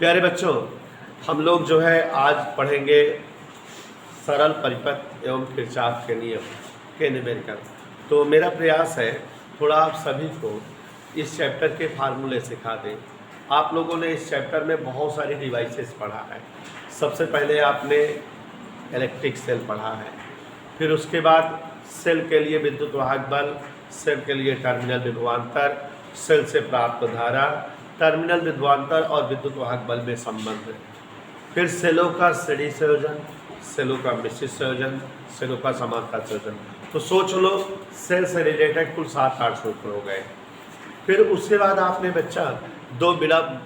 प्यारे बच्चों, हम लोग जो है आज पढ़ेंगे सरल परिपथ एवं किरचॉफ के नियम के न्यूमेरिकल। तो मेरा प्रयास है थोड़ा आप सभी को इस चैप्टर के फार्मूले सिखा दें। आप लोगों ने इस चैप्टर में बहुत सारी डिवाइसेस पढ़ा है। सबसे पहले आपने इलेक्ट्रिक सेल पढ़ा है, फिर उसके बाद सेल के लिए विद्युत वाहक बल, सेल के लिए टर्मिनल विभवांतर, सेल से प्राप्त धारा, टर्मिनल विभवांतर और विद्युत वाहक बल में संबंध, फिर सेलों का श्रेणी संयोजन, सेलों का मिश्रित संयोजन, सेलों का समांतर संयोजन। तो सोच लो सेल से रिलेटेड कुल 7-8 सूत्र हो गए। फिर उसके बाद आपने बच्चा दो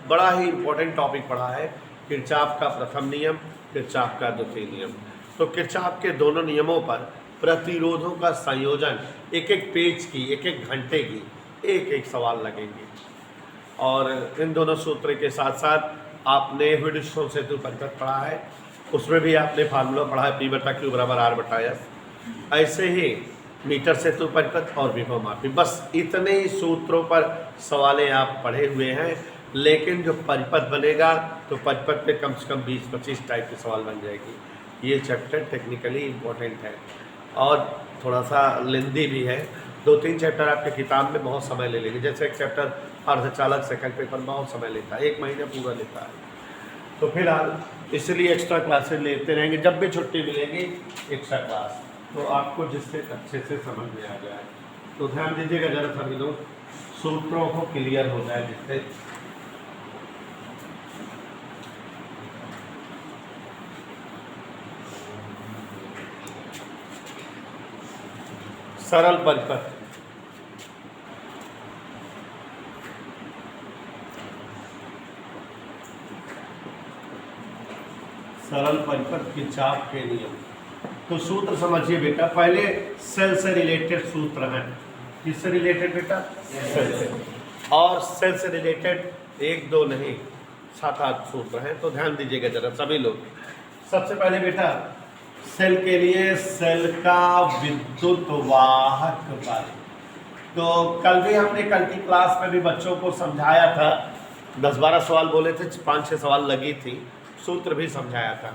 बड़ा ही इम्पोर्टेंट टॉपिक पढ़ा है, किरचॉफ का प्रथम नियम, किरचॉफ का द्वितीय नियम। तो किरचॉफ के दोनों नियमों पर प्रतिरोधों का संयोजन, एक एक पेज की, एक एक घंटे की एक एक सवाल लगेंगे। और इन दोनों सूत्र के साथ साथ आपने ह्विटस्टोन सेतु परिपथ पढ़ा है, उसमें भी आपने फार्मूला पढ़ा है P/Q = R/S। ऐसे ही मीटर सेतु परिपथ और विभव मापी, बस इतने ही सूत्रों पर सवालें आप पढ़े हुए हैं। लेकिन जो परिपथ बनेगा तो परिपथ पे कम से कम 20-25 टाइप के सवाल बन जाएगी। ये चैप्टर टेक्निकली इम्पोर्टेंट है और थोड़ा सा लेंदी भी है। 2-3 चैप्टर आपके किताब में बहुत समय ले लेंगे। जैसे एक चैप्टर अर्धचालक सेकंड पेपर बहुत समय लेता है, 1 महीना पूरा लेता है। तो फिलहाल इसलिए एक्स्ट्रा क्लासेस लेते रहेंगे, जब भी छुट्टी मिलेगी एक्स्ट्रा क्लास, तो आपको जिससे अच्छे से समझ में आ जाए। तो ध्यान दीजिएगा जरा सभी लोग, सूत्रों को क्लियर हो जाए जिससे। सरल परिपथ, सरल परिपथ किरचॉफ के नियम। तो सूत्र समझिए बेटा, पहले सेल से रिलेटेड सूत्र हैं। किससे रिलेटेड बेटा? सेल से। और सेल से रिलेटेड 1-2 नहीं 7-8 सूत्र हैं। तो ध्यान दीजिएगा जरा सभी लोग। सबसे पहले बेटा सेल के लिए सेल का विद्युत वाहक बल। तो कल की क्लास में भी बच्चों को समझाया था, 10-12 सवाल बोले थे, 5-6 सवाल लगी थी, सूत्र भी समझाया था।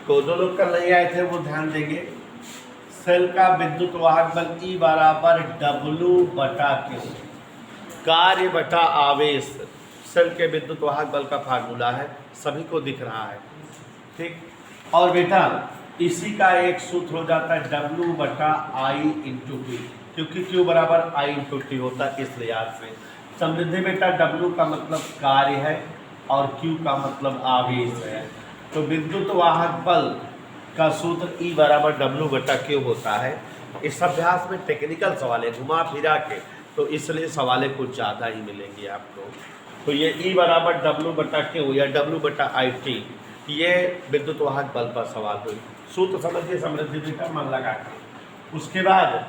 तो जो लोग कल नहीं आए थे वो ध्यान देंगे। सेल का विद्युत वाहक बल E = W/Q, कार्य बटा आवेश। सेल के विद्युत वाहक बल का फार्मूला है, सभी को दिख रहा है, ठीक। और बेटा इसी का एक सूत्र हो जाता है W/I/T, क्योंकि Q = I/T होता है। इस लिहाज से समृद्धि बेटा W का मतलब कार्य है और Q का मतलब आवेश है। तो विद्युत वाहक बल का सूत्र E = W/Q होता है। इस अभ्यास में टेक्निकल सवाल है घुमा फिरा के, तो इसलिए सवालें कुछ ज़्यादा ही मिलेंगी आपको। तो ये E = W/Q या W/IT, ये विद्युत वाहक बल पर सवाल हुई। सूत्र समझिए समृद्धि बेटा, मन लगा के। उसके बाद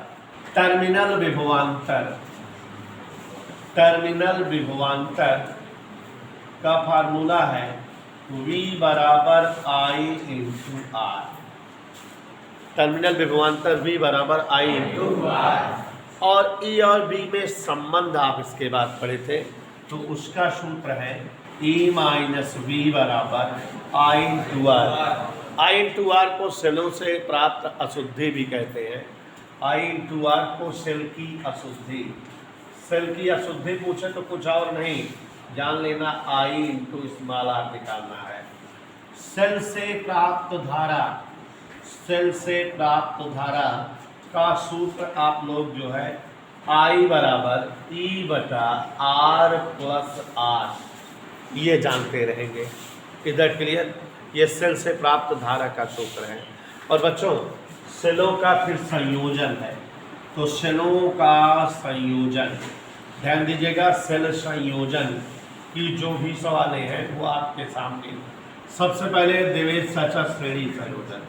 टर्मिनल विभवांतर, टर्मिनल विभवांतर का फार्मूला है V = I/R। टर्मिनल विभवांतर V = I/R। और E और B में संबंध आप इसके बाद पढ़े थे, तो उसका सूत्र है E - V = I/R। I/R को सेलों से प्राप्त अशुद्धि भी कहते हैं। I/R को सेल की अशुद्धि, सेल की अशुद्धि पूछे तो कुछ और नहीं, जान लेना I/r निकालना है। सेल से प्राप्त धारा, सेल से प्राप्त धारा का सूत्र आप लोग जो है I = E/R+R, ये जानते रहेंगे। इधर क्लियर? ये सेल से प्राप्त धारा का सूत्र है। और बच्चों सेलों का फिर संयोजन है, तो सेलों का संयोजन ध्यान दीजिएगा। सेल संयोजन की जो भी सवालें हैं वो आपके सामने। सबसे पहले देवेश चाचा श्रेणी संयोजन,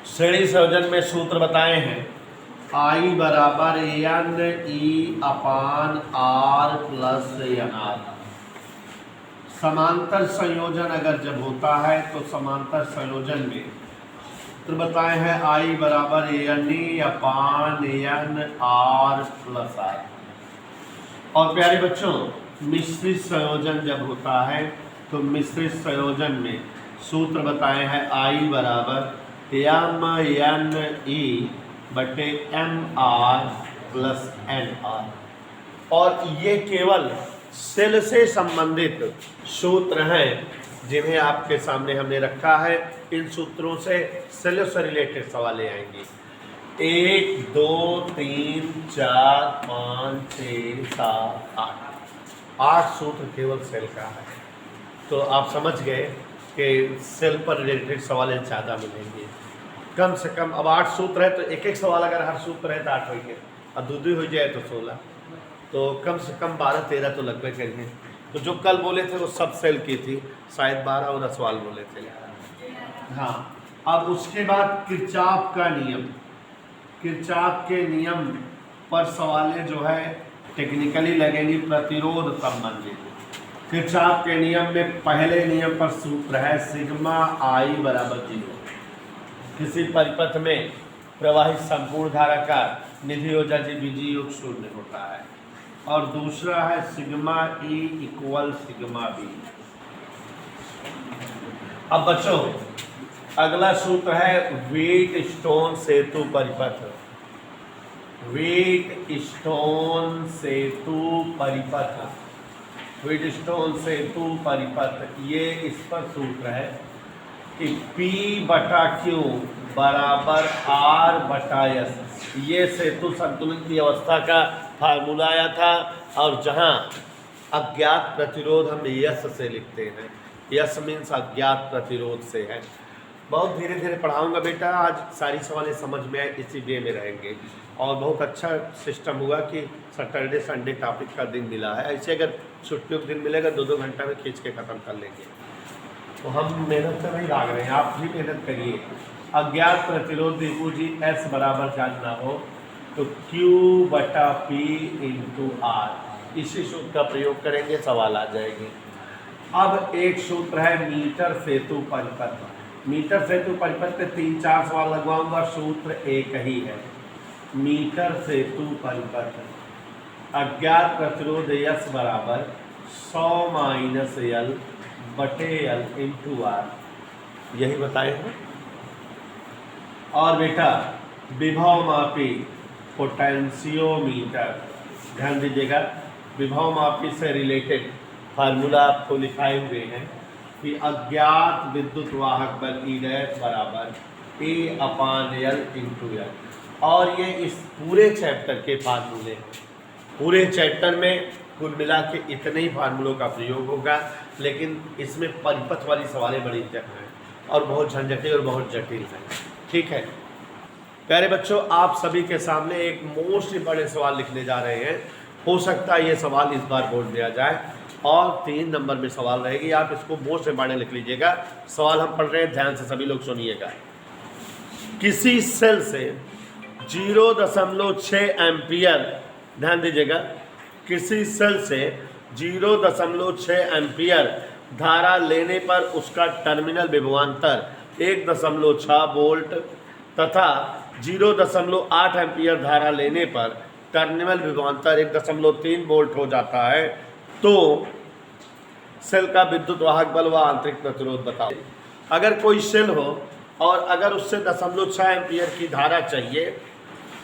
श्रेणी संयोजन में सूत्र बताए हैं I = NE/R+NR। समांतर संयोजन अगर जब होता है तो समांतर संयोजन में सूत्र बताए हैं I = NE/NR+R। और प्यारे बच्चों मिश्रित संयोजन जब होता है तो मिश्रित संयोजन में सूत्र बताए हैं I बराबर एम एन ई बटे M R plus N R. और ये केवल सेल से संबंधित सूत्र हैं जिन्हें आपके सामने हमने रखा है। इन सूत्रों से सेल से रिलेटेड सवाल आएंगे। 1 2 3 4 5 6 7 8 सूत्र केवल सेल का है। तो आप समझ गए कि सेल पर रिलेटेड सवाल ज़्यादा मिलेंगे। कम से कम अब 8 सूत्र है तो एक एक सवाल अगर हर सूत्र है तो 8 होंगे और दो हो जाए तो 16, तो कम से कम 12-13 तो लगभग करेंगे। तो जो कल बोले थे वो सब सेल की थी, शायद 12 सवाल बोले थे। हाँ, अब उसके बाद किरचॉफ का नियम, किरचॉफ के नियम पर सवालें जो है टेक्निकली लगेंगी प्रतिरोध संबंधित। किरचॉफ के नियम में पहले नियम पर सूत्र है सिग्मा आई बराबर 0। किसी परिपथ में प्रवाहित संपूर्ण धारा का निधि ऊर्जा बीजी योग 0 होता है। और दूसरा है sigma E equal sigma B. अब बच्चों अगला सूत्र है व्हीट स्टोन सेतु परिपथ। व्हीट स्टोन सेतु परिपथ, व्हीट स्टोन सेतु परिपथ, ये इस पर सूत्र है कि P बटा Q बराबर R बटा S। ये सेतु संतुलन की अवस्था का फार्मूला आया था। और जहाँ अज्ञात प्रतिरोध हम यस से लिखते हैं, यस मीन्स अज्ञात प्रतिरोध से है। बहुत धीरे धीरे पढ़ाऊंगा बेटा, आज सारी सवालें समझ में आए इसी वे में रहेंगे। और बहुत अच्छा सिस्टम हुआ कि सैटरडे संडे टॉपिक का दिन मिला है। ऐसे अगर छुट्टियों का दिन मिलेगा 2-2 घंटा में खींच के ख़त्म कर लेंगे। तो हम मेहनत से नहीं भाग रहे हैं, आप भी मेहनत करिए। अज्ञात प्रतिरोध दीपू जी S बराबर जानना हो तो Q बटा P इंटू R, इसी सूत्र का प्रयोग करेंगे, सवाल आ जाएंगे। अब एक सूत्र है मीटर सेतु परिपथ। मीटर सेतु परिपथ पे 3-4 सवाल लगवाऊंगा, सूत्र एक ही है। मीटर सेतु परिपथ अज्ञात प्रतिरोध S बराबर 100 माइनस L बटे L इंटू R, यही बताए हैं। और बेटा विभव मापी पोटेंशियोमीटर, ध्यान दीजिएगा, विभव मापी से रिलेटेड फार्मूला आपको लिखाए हुए हैं कि अज्ञात विद्युत वाहक बल E डैश बराबर A/L इंटू L। और ये इस पूरे चैप्टर के फार्मूले हैं। पूरे चैप्टर में कुल मिला के इतने ही फार्मूलों का प्रयोग होगा, लेकिन इसमें परिपथ वाली सवालें बड़ी हैं और बहुत झंझटी और बहुत जटिल हैं। ठीक है प्यारे बच्चों, आप सभी के सामने एक मोस्ट इम्पॉर्टेंट सवाल लिखने जा रहे हैं। हो सकता है ये सवाल इस बार बोर्ड में आ जाए और 3 नंबर में सवाल रहेगी। आप इसको मोस्ट इम्पॉर्टेंट लिख लीजिएगा। सवाल हम पढ़ रहे हैं, ध्यान से सभी लोग सुनिएगा। किसी सेल से 0.6 एम्पियर, ध्यान दीजिएगा, किसी सेल से 0.6 एम्पियर धारा लेने पर उसका टर्मिनल विभवांतर 1.6 वोल्ट तथा 0.8 एम्पियर धारा लेने पर टर्मिनल विभवांतर 1.3 वोल्ट हो जाता है, तो सेल का विद्युत वाहक बल व आंतरिक प्रतिरोध बताओ। अगर कोई सेल हो और अगर उससे 0.6 एम्पियर की धारा चाहिए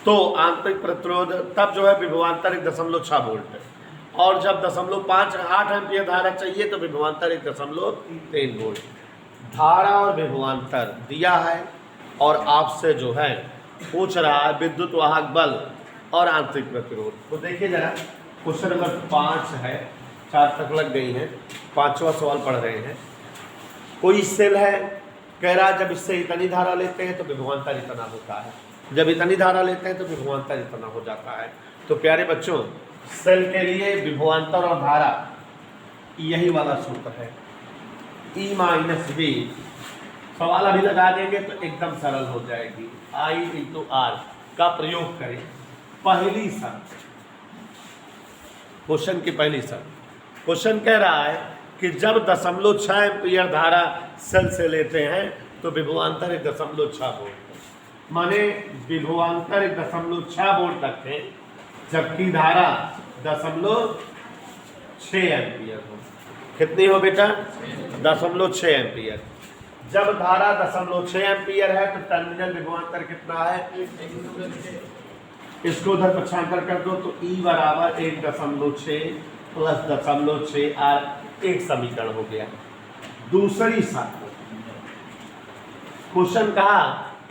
तो आंतरिक प्रतिरोध तब जो है विभवांतर 1.6 वोल्ट है। और जब 0.58 एम्पियर धारा चाहिए तो विभवांतर 1.3 वोल्ट। धारा और विभवांतर दिया है और आपसे जो है पूछ रहा है विद्युत वाहक बल और आंतरिक प्रतिरोध। तो देखिए जरा, क्वेश्चन नंबर 5 है, 4 तक लग गई हैं, 5वां सवाल पढ़ रहे हैं। कोई सेल है, कह रहा है जब इससे इतनी धारा लेते हैं तो विभवांतर इतना होता है, जब इतनी धारा लेते हैं तो विभवांतर इतना हो जाता है। तो प्यारे बच्चों, सेल के लिए विभवांतर और धारा यही वाला सूत्र है, E माइनस V। सवाल अभी लगा देंगे तो एकदम सरल हो जाएगी। I इंटू R का प्रयोग करें। पहली शर्त, क्वेश्चन की पहली शर्त, क्वेश्चन कह रहा है कि जब 0.6 एम्पियर धारा सेल से लेते हैं तो विभवांतर 1.6 वोल्ट, माने विभवांतर 1.6 वोल्ट रखें जबकि धारा 6 एम्पियर हो। कितनी हो बेटा? 0.6 एम्पियर। जब धारा 0.6 एम्पियर है तो टर्मिनल विभवांतर कितना है? इसको उधर पक्षांतर कर दो तो E बराबर 1.6 प्लस 0.6 आर, एक समीकरण हो गया। दूसरी शर्त, क्वेश्चन कहा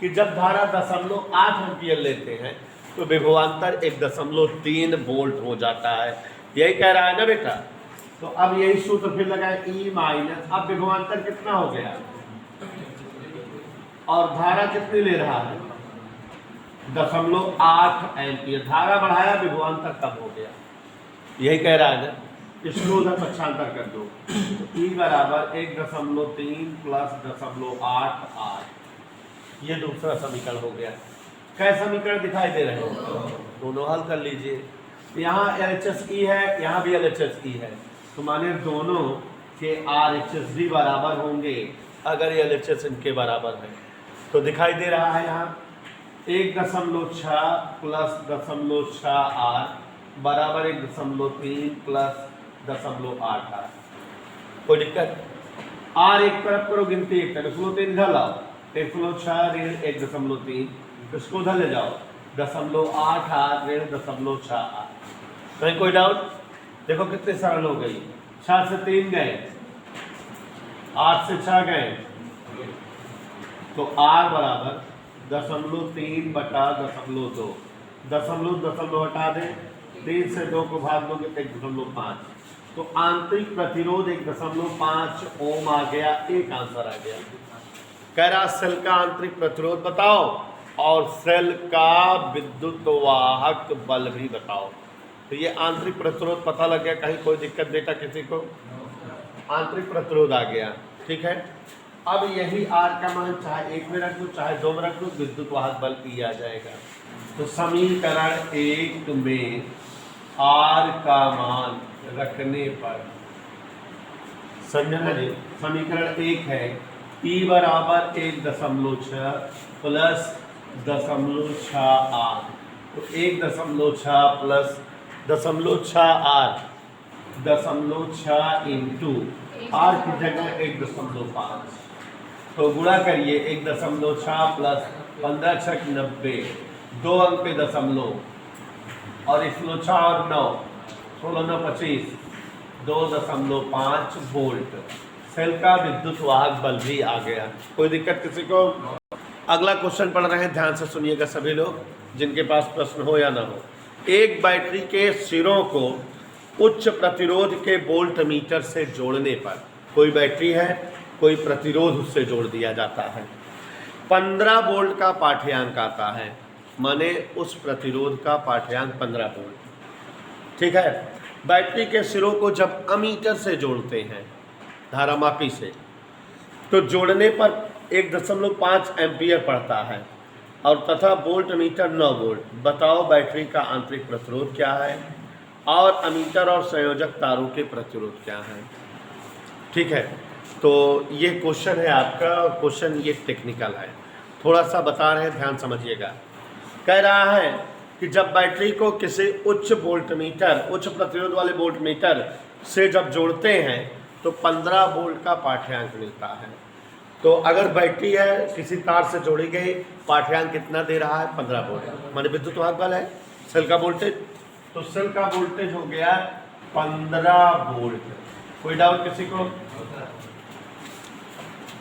कि जब धारा 0.8 एम्पियर लेते हैं तो विभवांतर 1.3 वोल्ट हो जाता है। यही कह रहा है ना बेटा? तो अब यही सूत्र फिर लगाए, E माइनस, अब विभवांतर कितना हो गया और धारा कितनी ले रहा है? 0.8 एम्पियर। धारा बढ़ाया, विभवांतर कम हो गया। यही कह रहा है ना? इसको उधर पक्षांतर कर दो तो E बराबर 1.3 प्लस 0.8 आर, ये दूसरा समीकरण हो गया। कै समीकरण दिखाई दे रहे हैं? दोनों हल कर लीजिए। यहाँ LHS-E है, यहाँ भी LHS-E है, तो माने दोनों के RHS भी बराबर होंगे अगर LHS इनके बराबर है। तो दिखाई दे रहा है यहाँ 1.6 प्लस 0.6 आर बराबर 1.3 प्लस 0.8 आर। कोई दिक्कत? आर एक तरफ करो, गिनती एक तरफ, 1.3 इधर लाओ, 1.6 ऋण 1.3, इसको उधर ले जाओ, 0.8 आर ऋण 0.6 आर। कहीं कोई डाउट? देखो कितने सरल हो गई। 6 से 3 गए, 8 से 6 गए, तो आर बराबर 0.3 बटा 0.2, दशमलव हटा दें, 3 से 2 को भाग दोगे तो 1.5, तो आंतरिक प्रतिरोध 1.5 ओम आ गया। एक आंसर आ गया। कह रहा सेल का आंतरिक प्रतिरोध बताओ और सेल का विद्युत वाहक बल भी बताओ। तो ये आंतरिक प्रतिरोध पता लग गया। कहीं कोई दिक्कत बेटा किसी को? आंतरिक प्रतिरोध आ गया, ठीक है। अब यही आर का मान चाहे 1 में रख दो चाहे 2 में रख दो, विद्युत वाहक बल ई आ जाएगा। तो समीकरण 1 में आर का मान रखने पर, समझना जी, समीकरण 1 है E बराबर 1.6 प्लस 0.6 आर, तो 1.6 प्लस 0.6 आर, 0.6 इंटू आर की जगह 1.5, तो गुणा करिए 1.6 प्लस 15 6 90, 2 अंक पे दशमलव और 106 और 9, 16 9 25, 2.5 वोल्ट। सेल का विद्युत वाहक बल भी आ गया। कोई दिक्कत किसी को? अगला क्वेश्चन पढ़ रहे हैं, ध्यान से सुनिएगा सभी लोग, जिनके पास प्रश्न हो या ना हो। एक बैटरी के सिरों को उच्च प्रतिरोध के वोल्ट मीटर से जोड़ने पर, कोई बैटरी है, कोई प्रतिरोध उससे जोड़ दिया जाता है, 15 वोल्ट का पाठ्यांक आता है, माने उस प्रतिरोध का पाठ्यांक 15 वोल्ट, ठीक है। बैटरी के सिरों को जब अमीटर से जोड़ते हैं धारामापी से, तो जोड़ने पर 1.5 एम्पियर पड़ता है और तथा वोल्ट मीटर 9 वोल्ट। बताओ बैटरी का आंतरिक प्रतिरोध क्या है और अमीटर और संयोजक तारों के प्रतिरोध क्या है, ठीक है। तो ये क्वेश्चन है आपका, क्वेश्चन ये टेक्निकल है, थोड़ा सा बता रहे हैं, ध्यान समझिएगा। कह रहा है कि जब बैटरी को किसी उच्च वोल्ट मीटर, उच्च प्रतिरोध वाले वोल्ट मीटर से जब जोड़ते हैं तो 15 वोल्ट का पाठ्यांक मिलता है। तो अगर बैटरी है किसी तार से जोड़ी गई, पाठ्यांक कितना दे रहा है? 15 वोल्ट, माने विद्युत वाहक बल है सेल का वोल्टेज, तो सेल का वोल्टेज हो गया 15 वोल्ट। कोई डाउट किसी को?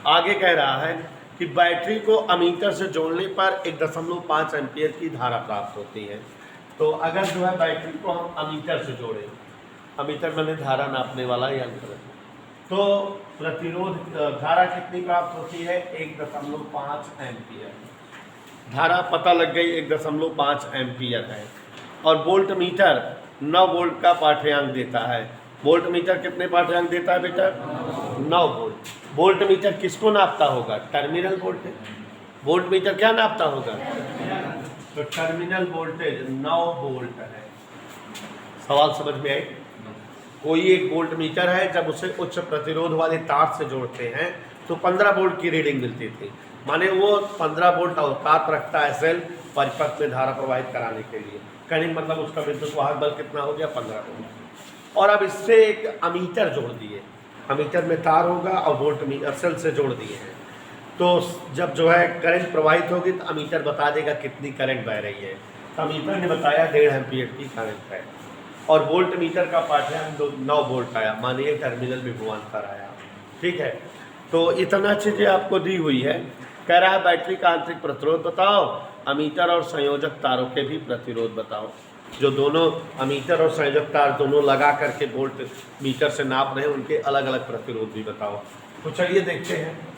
आगे कह रहा है कि बैटरी को अमीटर से जोड़ने पर 1.5 एम्पियर की धारा प्राप्त होती है। तो अगर जो है बैटरी को हम अमीटर से जोड़ें, अमीटर मैंने धारा नापने वाला यंत्र, तो प्रतिरोध धारा कितनी प्राप्त होती है? 1.5 एम्पियर। धारा पता लग गई 1.5 एम्पियर है और वोल्ट मीटर 9 वोल्ट का पाठ्यांक देता है। वोल्ट मीटर कितने पाठ्यांक देता है बेटा? 9 वोल्ट। वोल्ट मीटर किसको नापता होगा? Terminal voltage. वोल्ट मीटर क्या नापता होगा? तो टर्मिनल वोल्टेज 9 वोल्ट है। सवाल समझ में आई? कोई एक वोल्ट मीटर है, जब उसे उच्च प्रतिरोध वाले तार से जोड़ते हैं तो 15 वोल्ट की रीडिंग मिलती थी, माने वो 15 वोल्ट औकात रखता है सेल परिपथ में धारा प्रवाहित कराने के लिए। कहने मतलब उसका विद्युत वाहक बल कितना हो गया? 15 वोल्ट। और अब इससे एक अमीटर जोड़ दिए, अमीटर में तार होगा और वोल्ट मीटर सेल से जोड़ दिए हैं। तो जब जो है करंट प्रवाहित होगी तो अमीटर बता देगा कितनी करंट बह रही है। तो अमीटर ने बताया 1.5 एम्पीयर की करंट है, और वोल्ट मीटर का पाठ्यांक 9 वोल्ट आया, मानिए टर्मिनल विभवांतर आया। ठीक है, तो इतना चीज़ें आपको दी हुई है। कह रहा है बैटरी का आंतरिक प्रतिरोध बताओ, अमीटर और संयोजक तारों के भी प्रतिरोध बताओ। जो दोनों अमीटर और संयोजक तार दोनों लगा करके वोल्ट मीटर से नाप रहे हैं, उनके अलग अलग प्रतिरोध भी बताओ। तो चलिए देखते हैं।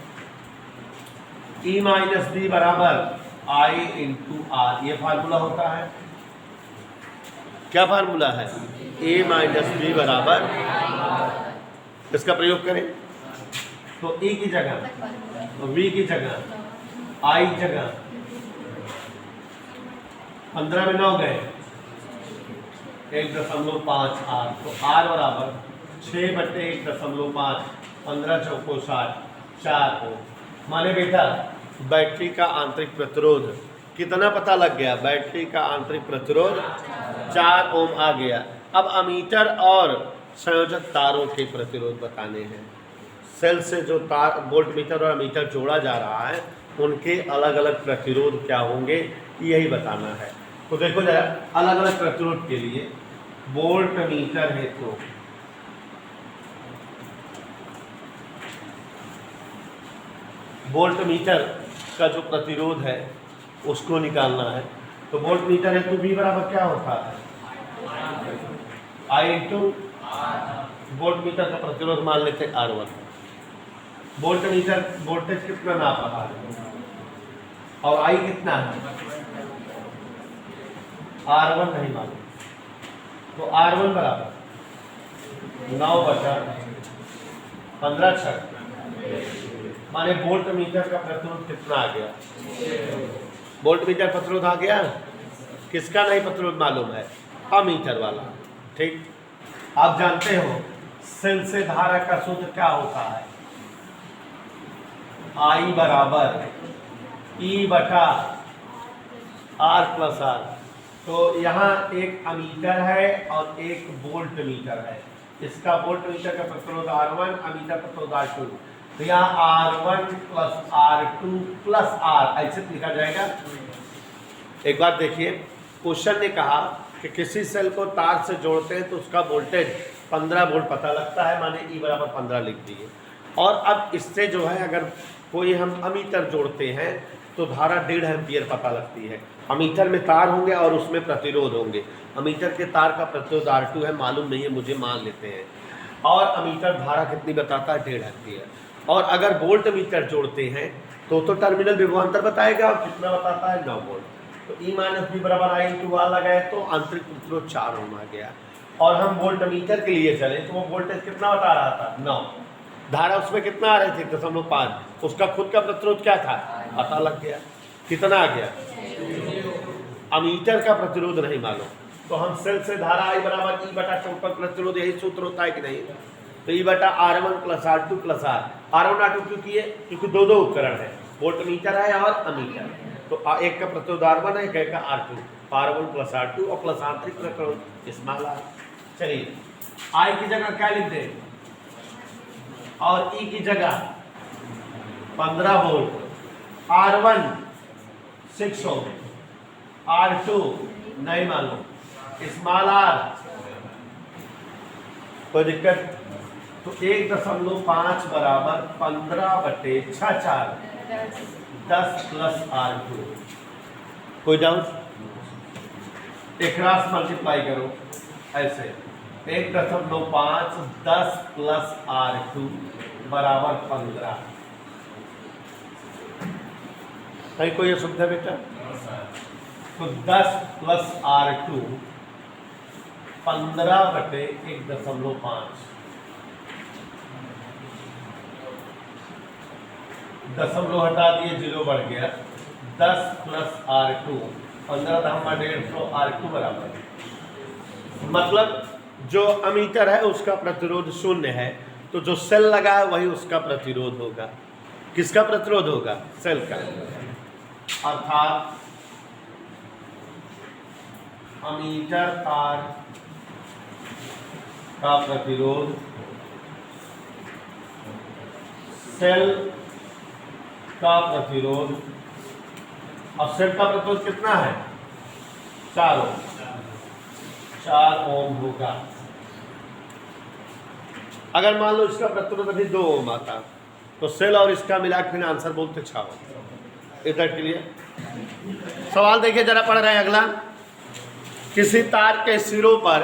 E माइनस बी बराबर आई इंटू आर, ये फार्मूला होता है। क्या फार्मूला है? ए माइनस बी बराबर, इसका प्रयोग करें तो E की जगह, तो V की जगह, I जगह 15 में 9 गए, 1.5 R, तो R बराबर 6/1.5, 15 चौको 60, 4 हो। माने बेटा बैटरी का आंतरिक प्रतिरोध कितना पता लग गया? बैटरी का आंतरिक प्रतिरोध 4 ओम आ गया। अब अमीटर और संयोजक तारों के प्रतिरोध बताने हैं। सेल से जो तार वोल्ट मीटर और अमीटर जोड़ा जा रहा है, उनके अलग अलग प्रतिरोध क्या होंगे, यही बताना है। तो देखो जरा, अलग अलग प्रतिरोध के लिए वोल्ट मीटर है तो वोल्ट मीटर का जो प्रतिरोध है उसको निकालना है। तो वोल्ट मीटर है तो V बराबर क्या होता है? I इंटू वोल्ट मीटर का प्रतिरोध मान लेते हैं R1। वोल्ट मीटर वोल्टेज कितना नाप रहा है और I कितना है? R1 नहीं मालूम, तो R1 बराबर 9/15, माने वोल्ट मीटर का प्रतिरोध कितना आ गया? वोल्ट मीटर प्रतिरोध आ गया। किसका नहीं प्रतिरोध मालूम है? अमीटर वाला। ठीक, आप जानते हो सेल से धारा का सूत्र क्या होता है? I बराबर E बटा R प्लस R। तो यहाँ एक अमीटर है और एक वोल्ट मीटर है। इसका वोल्ट मीटर का प्रतिरोध R1, अमीटर प्रतिरोध R2। तो यहाँ R1 plus R2 plus R ऐसे लिखा जाएगा। एक बार देखिए, क्वेश्चन ने कहा कि किसी सेल को तार से जोड़ते हैं तो उसका वोल्टेज 15 वोल्ट पता लगता है, माने E बराबर 15 लिख दिए। और अब इससे जो है अगर कोई हम अमीटर जोड़ते हैं तो धारा 1.5 एम्पीयर पता लगती है। अमीटर में तार होंगे और उसमें प्रतिरोध होंगे। अमीटर के तार का प्रतिरोध R2 है, मालूम नहीं है मुझे, मान लेते हैं। और अमीटर धारा कितनी बताता है? 1.5 एम्पीयर। और अगर वोल्ट मीटर जोड़ते हैं तो टर्मिनल विभवांतर बताएगा, और कितना बताता है? 9 वोल्ट। तो E माइनस बी बराबर आई इंटू आर लगाए तो आंतरिक प्रतिरोध 4 ओम आ गया। और हम वोल्ट मीटर के लिए चले तो वो वोल्टेज कितना बता रहा था? 9। धारा उसमें कितना आ रही थी? 0.5। उसका खुद का प्रतिरोध क्या था? पता लग गया। कितना आ गया? अमीटर का प्रतिरोध नहीं मालूम, तो हम सेल से धारा I बराबर E बटा टोटल प्रतिरोध, यही सूत्र होता है कि नहीं? तो E बटा R1 plus R2 plus R। R1 R2 क्यों किए? क्योंकि दो उपकरण है, वोल्ट मीटर है और अमीटर। तो एक का प्रतिरोध R1 है, एक का R2। R1 प्लस R2 और प्लस आंतरिक प्रतिरोध स्मॉल r। चलिए I की जगह क्या लिख दें और E की जगह 15 वोल्ट, R1 6 ओम, R2 नहीं मालूम, स्मॉल r। कोई दिक्कत? तो 1.5 बराबर 15/6 10 प्लस R2। कोई डाउट? एक क्रॉस मल्टीप्लाई करो ऐसे, 1.5 10 प्लस R2 बराबर 15। कहीं कोई असुविधा बेटा? तो 10 प्लस R2 15/1.5, दशमलव हटा दिए, 0 बढ़ गया। 10 प्लस R2 15/150 R2 बराबर, मतलब जो अमीटर है उसका प्रतिरोध 0 है, तो जो सेल लगा है वही उसका प्रतिरोध होगा। किसका प्रतिरोध होगा? सेल का। अर्थात अमीटर तार का प्रतिरोध सेल का प्रतिरोध, अब सेल का प्रतिरोध कितना है 4 ओम, 4 ओम होगा। अगर मान लो इसका प्रतिरोध अभी 2 ओम आता तो सेल और इसका मिला के फिर आंसर बोलते 6 ओम। इधर के लिए सवाल देखिए जरा, पढ़ रहे हैं अगला। किसी तार के सिरों पर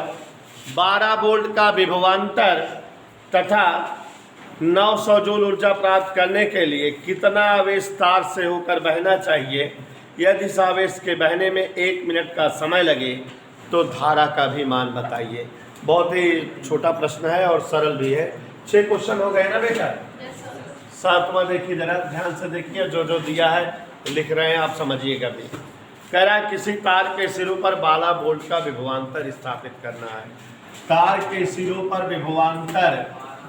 12 वोल्ट का विभवांतर तथा 900 जूल ऊर्जा प्राप्त करने के लिए कितना आवेश तार से होकर बहना चाहिए? यदि इस आवेश के बहने में 1 मिनट का समय लगे तो धारा का भी मान बताइए। बहुत ही छोटा प्रश्न है और सरल भी है। 6 क्वेश्चन हो गए ना बेटा? 7वां देखिए जरा ध्यान से देखिए, जो जो दिया है लिख रहे हैं आप समझिएगा भी। कह रहा है किसी तार के सिरों पर 12 वोल्ट का विभवांतर स्थापित करना है। तार के सिरों पर विभवांतर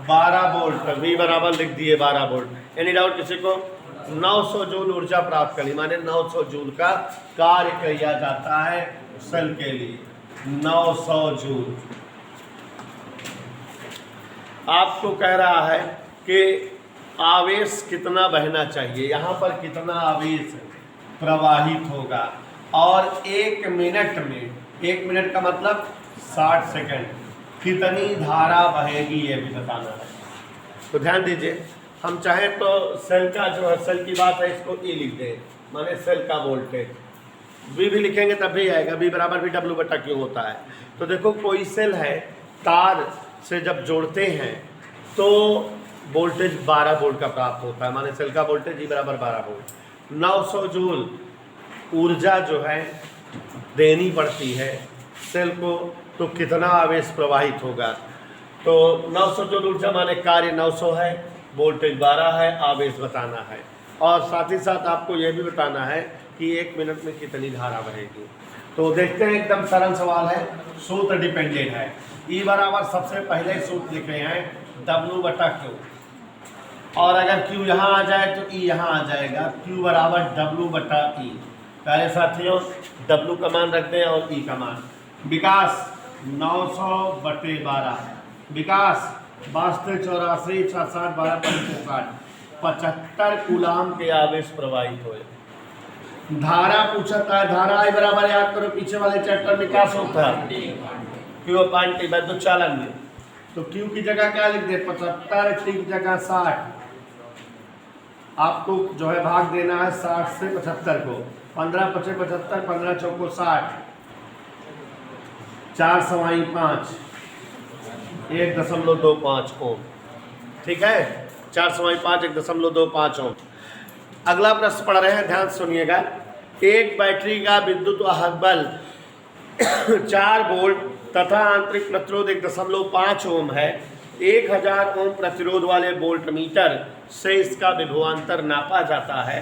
12 वोल्ट, V बराबर लिख दिए 12 वोल्ट। एनी डाउट किसी को? 900 जूल ऊर्जा प्राप्त करनी, माने 900 जूल का कार्य किया जाता है सेल के लिए। 900 जूल आपको कह रहा है कि आवेश कितना बहना चाहिए, यहाँ पर कितना आवेश प्रवाहित होगा और 1 मिनट में, 1 मिनट का मतलब 60 सेकंड, कितनी धारा बहेगी ये भी बताना है। तो ध्यान दीजिए, हम चाहें तो सेल का जो है, सेल की बात है, इसको E लिख दें, माने सेल का वोल्टेज। V भी लिखेंगे तब भी आएगा, V बराबर भी W/Q होता है। तो देखो कोई सेल है, तार से जब जोड़ते हैं तो वोल्टेज 12 वोल्ट का प्राप्त होता है, माने सेल का वोल्टेज E बराबर 12 वोल्ट। 900 जूल ऊर्जा जो है देनी पड़ती है सेल को, तो कितना आवेश प्रवाहित होगा? तो 900 जूल ऊर्जा माने कार्य 900 है, वोल्टेज 12 है, आवेश बताना है। और साथ ही साथ आपको यह भी बताना है कि 1 मिनट में कितनी धारा बहेगी। तो देखते हैं, एकदम सरल सवाल है, सूत्र डिपेंडेंट है। E बराबर सबसे पहले सूत्र लिख रहे हैं W/Q, और अगर Q यहाँ आ जाए तो E यहाँ आ जाएगा। Q बराबर W/E। पहले साथियों W का मान रख दें और E का मान। विकास 900/12, विकास 62 84 66 12 65 75 कूलाम के आवेश प्रवाहित हुए। धारा पूछता है, धारा I बराबर याद करो पीछे वाले चैप्टर में क्या होता है, Q अपान T विद्युत चालन में। तो Q की जगह क्या लिख दे 75, T की जगह 60। आपको जो है भाग देना है 60 से 75 को, 15 5 75, 15 चौको 60, 4 सवाई 5, 1.25 ओम। ठीक है, 4 सवाई 5, 1.25 ओम। अगला प्रश्न पढ़ रहे हैं, ध्यान सुनिएगा। एक बैटरी का विद्युत वाहक बल 4 वोल्ट तथा आंतरिक प्रतिरोध 1.5 ओम है। 1000 ओम प्रतिरोध वाले वोल्ट मीटर से इसका विभवांतर नापा जाता है।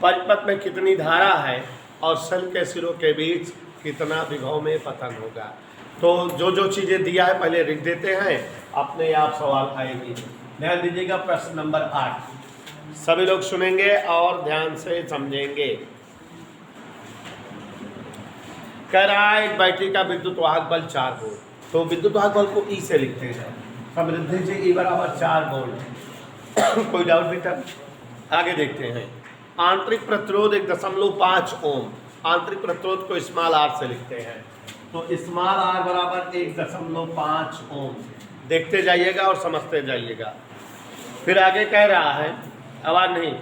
परिपथ में कितनी धारा है और सेल के सिरों के बीच कितना विभव में पतन होगा? तो जो जो चीज़ें दिया है पहले लिख देते हैं, अपने आप सवाल आएगी। ध्यान दीजिएगा, प्रश्न नंबर 8 सभी लोग सुनेंगे और ध्यान से समझेंगे। कह रहा है एक बैटरी का विद्युत वाहक बल 4 वोल्ट। तो विद्युत वाहक बल को E से लिखते हैं, समृद्धि से E बराबर 4 वोल्ट। कोई डाउट भी तब? आगे देखते हैं। आंतरिक प्रतिरोध 1.5 ओम, आंतरिक प्रतिरोध को स्मॉल r से लिखते हैं। तो स्मॉल r बराबर 1.5 ओम। देखते जाइएगा और समझते जाइएगा। फिर आगे कह रहा है, आवाज नहीं,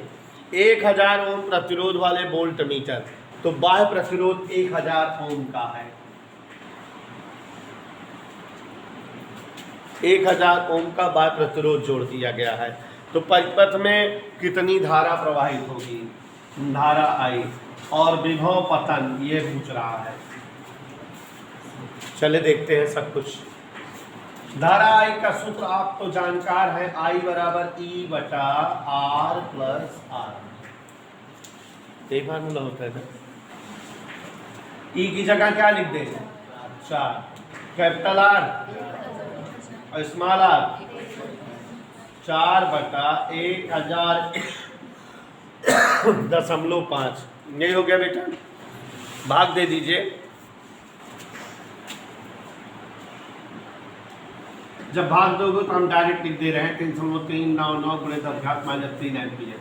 1000 ओम प्रतिरोध वाले वोल्ट मीटर। तो बाह्य प्रतिरोध 1000 ओम का है। 1000 ओम का बाह्य प्रतिरोध जोड़ दिया गया है। तो परिपथ में कितनी धारा प्रवाहित होगी? धारा I और विभव पतन ये पूछ रहा है। चले देखते हैं सब कुछ। धारा I का सूत्र आप तो जानकार है, I बराबर E/R प्लस R। एक फार्मूला होता है ना। E की जगह क्या लिख देंगे 4, कैपिटल R और स्मॉल r 4/1000.5। यही हो गया बेटा, भाग दे दीजिए। जब भाग दोगे तो हम डायरेक्ट लिख दे रहे हैं 3.399 गुणे 10⁻³ एम्पियर,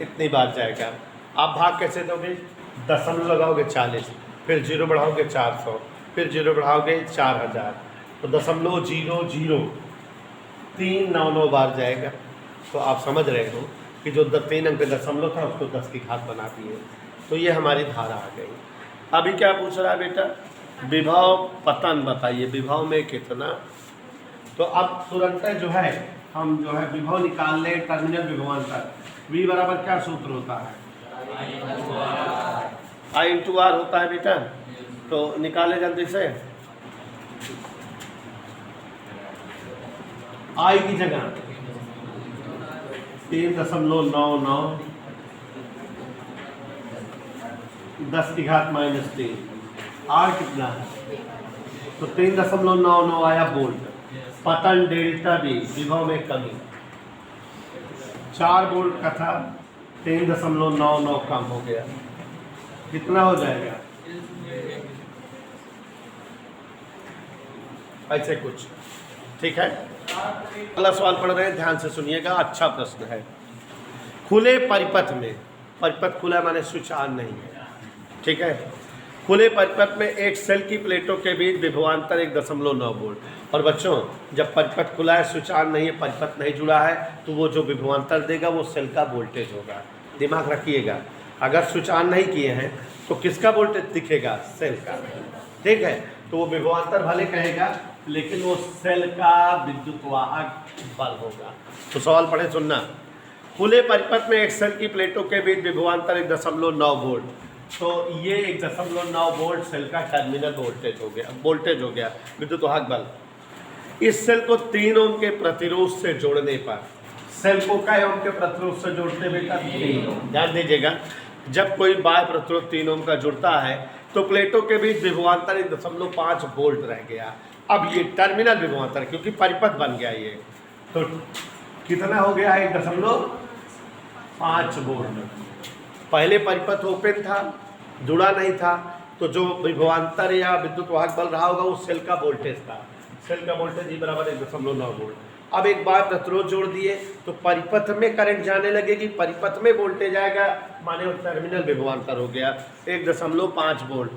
इतनी बार जाएगा। आप भाग कैसे दोगे? दशमलव लगाओगे 40, फिर जीरो बढ़ाओगे 400, फिर जीरो बढ़ाओगे 4000, तो 0.00399 बार जाएगा। तो आप समझ रहे हो कि जो 3 अंक दशमलव था उसको 10 की घात बना दिए। तो ये हमारी धारा आ गई। अभी क्या पूछ रहा है बेटा? विभव पतन बताइए, विभव में कितना। तो अब तुरंत जो है हम जो है विभव निकाल लें, टर्मिनल विभवांतर। V बराबर क्या सूत्र होता है? I/R होता है बेटा। तो निकाले जल्दी से। I की जगह 3.99 10 की घात -3, R कितना है? तो 3.99 आया वोल्ट। पतन डेल्टा V, विभव में कमी 4 वोल्ट का था, 3.99 कम हो गया। कितना हो जाएगा? ऐसे कुछ। ठीक है, अगला सवाल पढ़ रहे हैं, ध्यान से सुनिएगा, अच्छा प्रश्न है। खुले परिपथ में, परिपथ खुला माने स्विच ऑन नहीं है, ठीक है। खुले परिपथ में एक सेल की प्लेटों के बीच विभवांतर 1.9 वोल्ट। और बच्चों, जब परिपथ खुला है, स्विच ऑन नहीं है, परिपथ नहीं जुड़ा है, तो वो जो विभवांतर देगा वो सेल का वोल्टेज होगा। दिमाग रखिएगा, अगर स्विच ऑन नहीं किए हैं तो किसका वोल्टेज दिखेगा? सेल का, ठीक है। तो वो विभवांतर भले कहेगा, लेकिन वो सेल का विद्युत वाहक बल होगा। तो सवाल पढ़े, सुनना। खुले परिपथ में एक सेल की प्लेटों के बीच विभवांतर 1.9 वोल्ट। तो ये 1.9 वोल्ट सेल का टर्मिनल वोल्टेज हो गया, विद्युत वाहक बल। इस सेल को 3 ओम के प्रतिरोध से जोड़ने पर, सेल को क्या ओम के प्रतिरोध से जोड़ते बेटा? 3 ओम। ध्यान दीजिएगा, जब कोई बाह्य प्रतिरोध 3 ओम का जुड़ता है तो प्लेटों के बीच विभवांतर 1.5 वोल्ट रह गया। अब ये टर्मिनल विभवांतर, क्योंकि परिपथ बन गया ये, तो कितना हो गया है? 1.5 वोल्ट। पहले परिपथ ओपन था, जुड़ा नहीं था, तो जो विभवांतर या विद्युत वाहक बल रहा होगा वो सेल का वोल्टेज था। सेल का वोल्टेज E बराबर 1.9 वोल्ट। अब एक बार प्रतिरोध जोड़ दिए तो परिपथ में करंट जाने लगेगी, परिपथ में वोल्टेज आएगा, माने वो टर्मिनल विभवांतर हो गया 1.5 वोल्ट।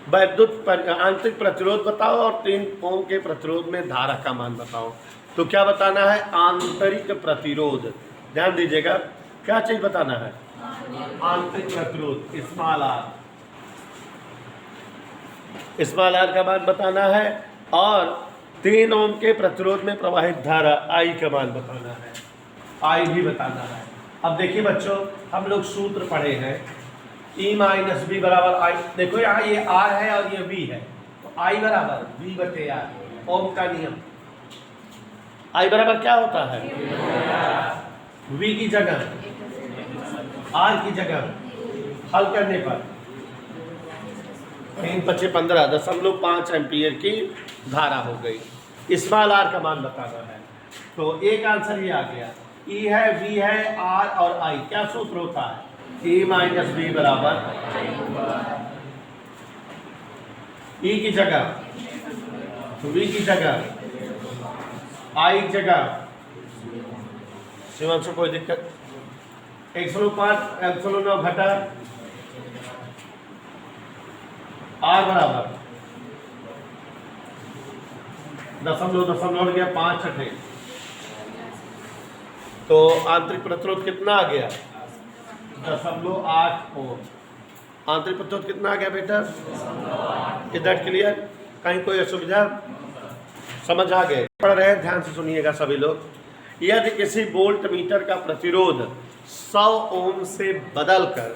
वैद्युत आंतरिक प्रतिरोध बताओ और 3 ओम के प्रतिरोध में धारा का मान बताओ। तो क्या बताना है? आंतरिक प्रतिरोध। ध्यान दीजिएगा, क्या चीज बताना है? आंतरिक प्रतिरोध, स्मॉल आर का मान बताना है, और 3 ओम के प्रतिरोध में प्रवाहित धारा I का मान बताना है, I भी बताना है। अब देखिए बच्चों, हम लोग सूत्र पढ़े हैं, E माइनस B बराबर I। देखो यहाँ ये R है और ये V है, तो I बराबर V/R, ओम का नियम। I बराबर क्या होता है? V की जगह R की जगह हल करने पर 3×5=15.5 एम्पियर की धारा हो गई। स्मॉल आर का मान बताना है, तो एक आंसर ये आ गया। E है, V है, R और I, क्या सूत्र होता है? E माइनस B बराबर E की जगह V की जगह I की जगह, शिवांशु कोई दिक्कत? 1.5 घटा R बराबर दशमलव गया 5/6। तो आंतरिक प्रतिरोध कितना आ गया? 0.8 ओम। आंतरिक प्रतिरोध कितना आ गया बेटा? इधर क्लियर? कहीं कोई असुविधा? समझ आ गए? पढ़ रहे हैं, ध्यान से सुनिएगा सभी लोग। यदि किसी वोल्ट मीटर का प्रतिरोध 100 ओम से बदलकर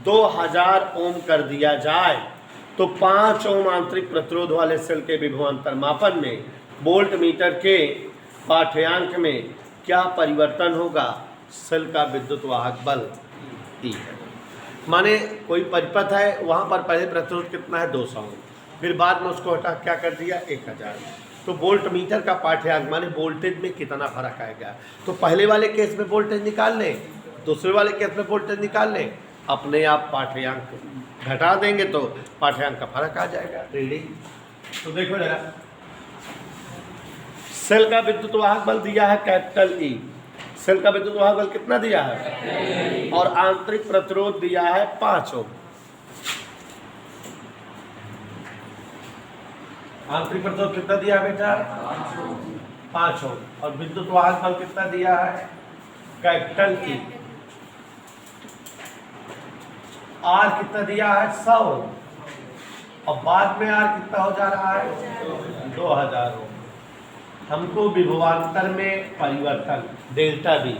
2000 ओम कर दिया जाए तो 5 ओम आंतरिक प्रतिरोध वाले सेल के विभवांतर मापन में वोल्ट मीटर के पाठ्यांक में क्या परिवर्तन होगा? सेल का विद्युत वाहक बल E है। माने कोई परिपथ है, वहाँ पर पहले प्रतिरोध कितना है? 200 ओम, फिर बाद में उसको हटा क्या कर दिया? 1000। तो वोल्ट मीटर का पाठ्यांक माने वोल्टेज में कितना फर्क आएगा। तो पहले वाले केस में वोल्टेज निकाल लें, दूसरे वाले केस में वोल्टेज निकाल लें, अपने आप पाठ्यांक घटा देंगे तो पाठ्यांक का फर्क आ जाएगा। रीडिंग तो देखो जरा, सेल का विद्युत वाहक बल दिया है कैपिटल ई। सेल का विद्युत वाहक बल कितना दिया है, और आंतरिक प्रतिरोध दिया है 5 ओम। आंतरिक प्रतिरोध कितना दिया है बेटा, 5 ओम। और विद्युत वाहक बल कितना दिया है, कैपिटल ई। आर कितना दिया है, 100 ओम। और बाद में आर कितना हो जा रहा है, 2000 ओम। हमको विभवांतर में परिवर्तन डेल्टा बी,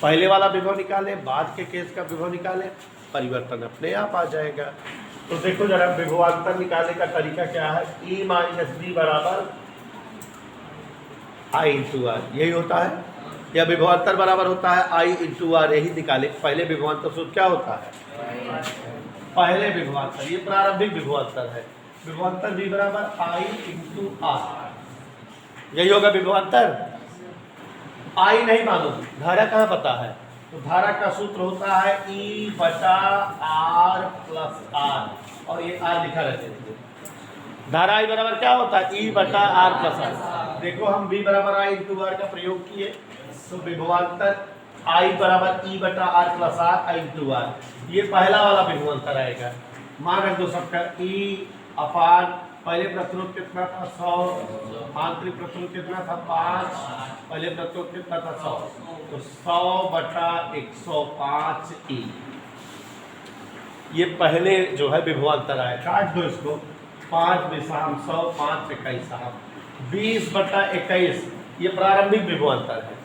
पहले वाला विभव निकाले, बाद के केस का विभव निकाले, परिवर्तन अपने आप आ जाएगा। तो देखो जरा विभवांतर निकालने का तरीका क्या है, E माइनस बी बराबर आई इंटू आर, यही होता है, या विभवांतर बराबर होता है आई इंटू आर, यही निकाले। पहले विभवांतर सूत्र क्या होता है, पहले विभवांतर, ये प्रारंभिक विभवांतर है, विभवांतर बी बराबर आई इंटू आर, यही होगा विभवांतर। आई नहीं मालूम, धारा कहाँ पता है, तो धारा का सूत्र होता है E बटा आर प्लस आर, और ये आर लिखा रहता है। धारा आई बराबर क्या होता है, E बटा आर प्लस आर। देखो हम बी बराबर आई इंटू आर का प्रयोग किए, तो विभवांतर आई बराबर E बटा R plus R into R, ये पहला वाला विभवांतर आएगा। मान रख दो सबका E अपान पहले प्रतिरोध कितना था, 100, आंतरिक प्रतिरोध कितना था, 5, पहले प्रतिरोध कितना था, 100, तो 100 बटा 105 ई, ये पहले जो है विभवांतर आया। काट दो इसको, 5 विषाम 100, 5 21 20 बटा 21, ये प्रारंभिक विभवांतर है।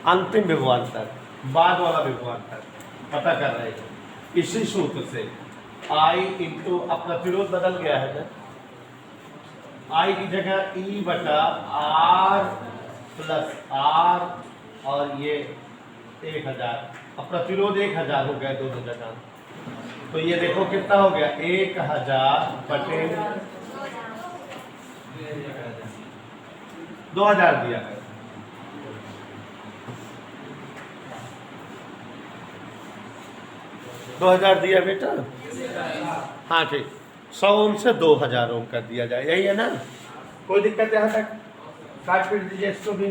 अंतिम विभवांतर बाद वाला विभवांतर पता कर रहे हैं इसी सूत्र से। आई इंटू, अब प्रतिरोध बदल गया है ना, आई की जगह ई बटा आर प्लस आर, और ये 1000, अब प्रतिरोध 1000 हो गया दोनों जगह, तो ये देखो कितना हो गया, 1000 बटे 2000 दिया है। दो 2000 दिया बेटा, हाँ ठीक, 100 ओम से 2000 ओम कर दिया जाए, यही है ना, कोई दिक्कत यहाँ तक। काट पीट दीजिए इसको भी,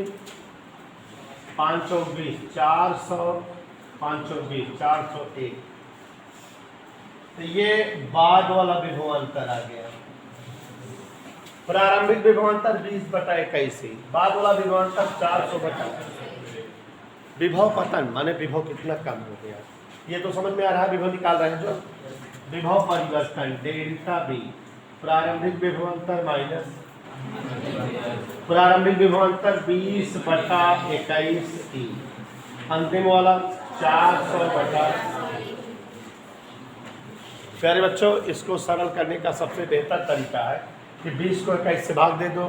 520 400, 520 401, तो ये बाद वाला विभवांतर आ गया। प्रारंभिक विभवांतर 20 बटा 21, बाद वाला विभवांतर 400 बटा। विभव पतन माने विभव कितना कम हो गया, ये तो समझ में आ रहा है। विभव निकाल रहे हैं जो, विभव परिवर्तन डेल्टा बी, प्रारंभिक विभवांतर माइनस प्रारंभिक विभवांतर 20 बटा 21 ई, अंतिम वाला 400 बटा। प्यारे बच्चों, इसको सरल करने का सबसे बेहतर तरीका है कि 20 को 21 से भाग दे दो,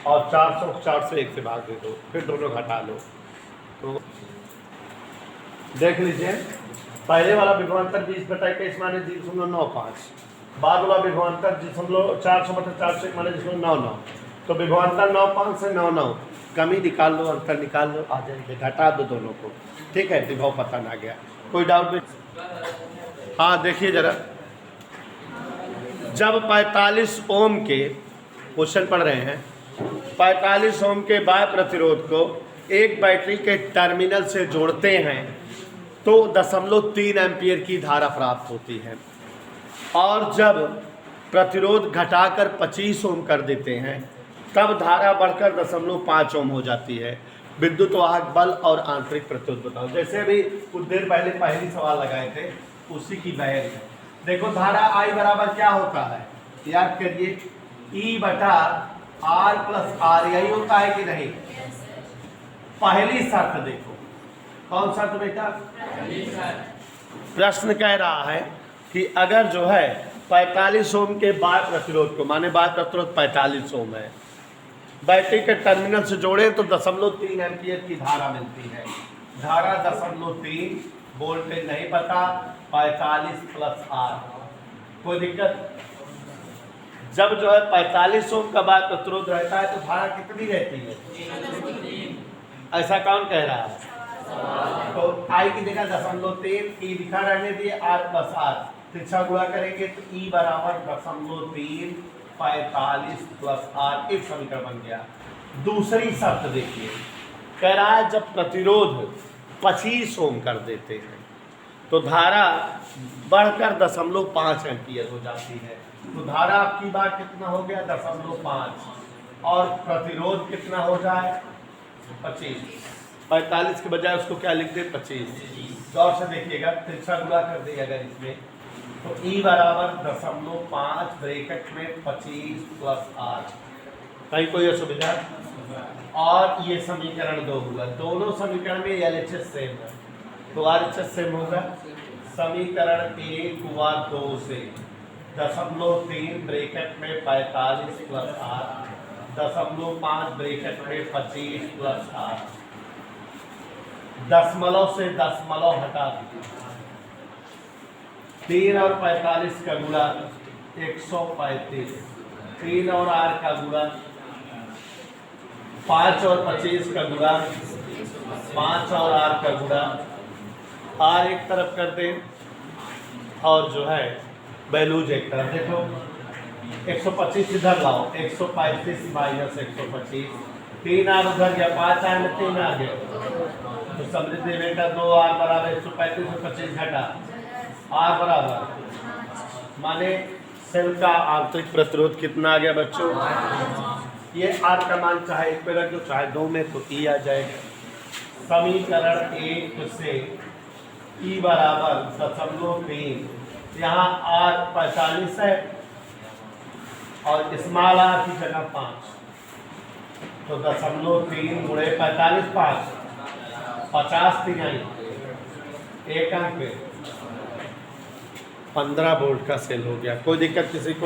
और 400 को 401 से भाग दे दो, फिर दोनों घटा लो। तो देख लीजिए, पहले वाला विभवांतर 20 बटा 21 माने 0.95, बाद वाला विभवांतर 400 बटा 401 माने 0.99, तो विभवांतर 95 से 99, कमी निकाल लो, अंतर निकाल लो, आ जाएंगे, घटा दो दोनों को, ठीक है। विभव पतन आ गया, कोई डाउट नहीं। हाँ देखिए जरा, जब 45 ओम के क्वेश्चन पढ़ रहे हैं, 45 ओम के बाह्य प्रतिरोध को एक बैटरी के टर्मिनल से जोड़ते हैं तो 0.3 एम्पियर की धारा प्राप्त होती है, और जब प्रतिरोध घटाकर 25 ओम कर देते हैं तब धारा बढ़कर 0.5 ओम हो जाती है। विद्युत वाहक बल और आंतरिक प्रतिरोध बताओ। जैसे अभी कुछ देर पहले पहली सवाल लगाए थे, उसी की बहन है। देखो धारा आई बराबर क्या होता है, याद करिए, ई बटा आर प्लस आर, यही होता है कि नहीं। पहली शर्त देखो, कौन शर्त बेटा, प्रश्न कह रहा है कि अगर जो है 45 ओम के बाह्य प्रतिरोध को, माने बाह्य प्रतिरोध 45 ओम है, बैटरी के टर्मिनल से जोड़े तो 0.3 एम्पियर की धारा मिलती है। धारा 0.3, वोल्टेज नहीं पता, 45 प्लस आर, कोई दिक्कत। जब जो है 45 ओम का बाह्य प्रतिरोध रहता है तो धारा कितनी रहती है, ऐसा कौन कह रहा है। तो आई की जगह 0.3, ई लिखा रहने दिए, आर प्लस आर, तिरछा गुणा करेंगे तो ई बराबर 0.3 45 प्लस आर, एक समीकरण बन गया। दूसरी शर्त देखिए, कह रहा है जब प्रतिरोध 25 ओम कर देते हैं तो धारा बढ़कर 0.5 एम्पियर हो जाती है। तो धारा आपकी बार कितना हो गया 0.5 और प्रतिरोध कितना हो जाए 25। 45 के बजाय उसको क्या लिख दे 25। गौर से देखिएगा, तिरछा गुणा कर दिया अगर इसमें तो E बराबर 0.5 ब्रैकेट में 25 प्लस 8। कहीं कोई असुविधा? और ये समीकरण 2 हुआ। दोनों समीकरण में LHS सेम है तो RHS सेम होगा। समीकरण 1 हुआ 2 से 0.3 ब्रैकेट में 45 प्लस 8, 0.5 ब्रैकेट में 25 प्लस 8। दशमलव से दशमलव हटा दीजिए, 3 और 45 का गुणा 135, 3 और 8 का गुणा 5 और 25 का गुणा 5 और 8 का गुणा, R एक तरफ कर दें और जो है वैल्यूज एक तरफ। देखो 125 इधर लाओ, 135 माइनस 125, 3 R उधर गया, 5 R में 3 आ गया तो समृद्धि बेटा 2 R बराबर 135 और 25 घटा R बराबर, माने सेल का आंतरिक प्रतिरोध कितना आ गया बच्चों? ये R का मान चाहे 1 पे रख दो चाहे 2 में तो E आ जाएगा। समीकरण 1 से E बराबर 0.3, यहाँ R 45 है और स्मॉल r की जगह 5 तो 0.3 गुणे 45 5 50 तिहाई एक अंक पे 15 वोल्ट का सेल हो गया। कोई दिक्कत किसी को?